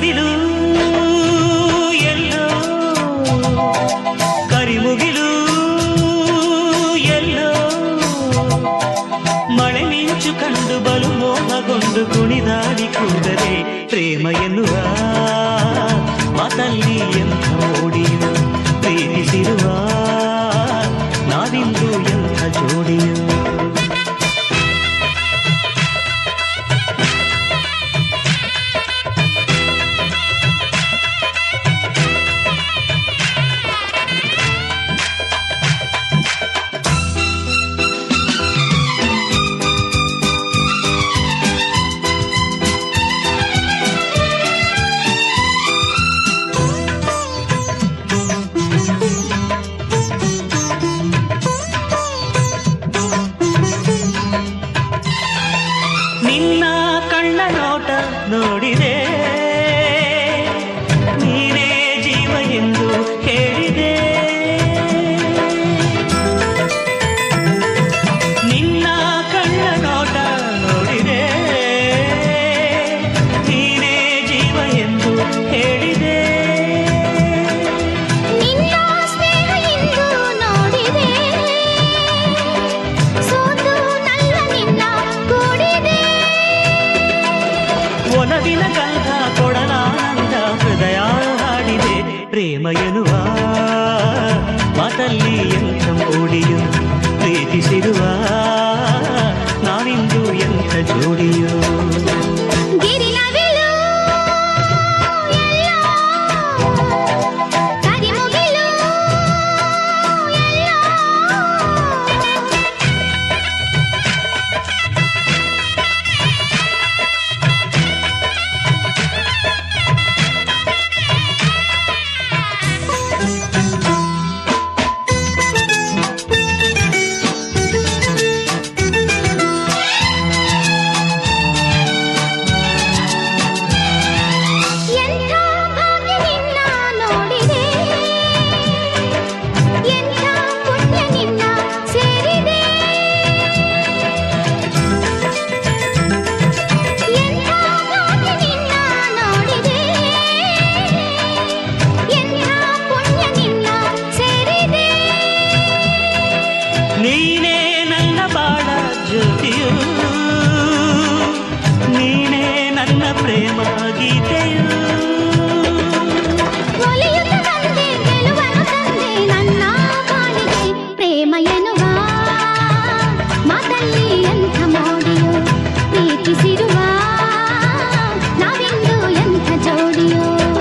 ನವಿಲು ಎಲ್ಲೋ ಕರಿಮುಗಿಲು ಎಲ್ಲೋ ಮಳೆ ಮಿಂಚು ಕಂಡು ಬಲು ಮೋಹಗೊಂಡು ಕುಣಿದಾಡಿ ಕೂದರೆ ಪ್ರೇಮ ಎನ್ನುವ ಮಾತಲ್ಲಿ ಎಂಥ ಮೋಡಿಯು ಪ್ರೀತಿಸಿರುವ ನಾವಿಂದು ಎಂಥ ಜೋಡಿಯು ನಿನ್ನ ಕಣ್ಣ ನೋಟ ನೋಡಿದೆ ನೀನೇ ಜೀವ ಎಂದು ಹೇಳಿದೆ ನಿನ್ನ ಕಣ್ಣ ನೋಟ ನೋಡಿದೆ ನೀನೇ ಜೀವ ಎಂದು ಹೇಳಿದೆ ನಿನ್ನ ಸ್ನೇಹ ಎಂದು ನೋಡಿದೆ ಸೋತು ನಲ್ಲ ನಿನ್ನ ಕೂಡಿದೆ ಒಲವಿನ ಗಂಧ ಕೊಡಲಾನಂದ ಹೃದಯ ಹಾಡಿದೆ ಪ್ರೇಮ ಎನ್ನುವ ಮಾತಲ್ಲಿ ಎಂಥ ಮೋಡಿಯು ಪ್ರೀತಿಸಿರುವ ನಾವಿಂದು ಎಂಥ ಜೋಡಿಯು ಗಿರಿನವಿಲು ಎಲ್ಲೋ ಕರಿಮುಗಿಲು ಎಲ್ಲೋ ಎಂಥ ಭಾಗ್ಯ ನಿನ್ನ ನೋಡಿದೆ ಎಂಥ ಪುಣ್ಯ ನಿನ್ನ ಸೇರಿದೆ ಎಂಥ ಭಾಗ್ಯ ನಿನ್ನ ನೋಡಿದೆ ಎಂಥ ಪುಣ್ಯ ನಿನ್ನ ಸೇರಿದೆ ನೀನೇ ನನ್ನ ಬಾಳ ಜ್ಯೋತಿಯು ನೀನೇ ನನ್ನ ಪ್ರೇಮ ಗೀತೆಯು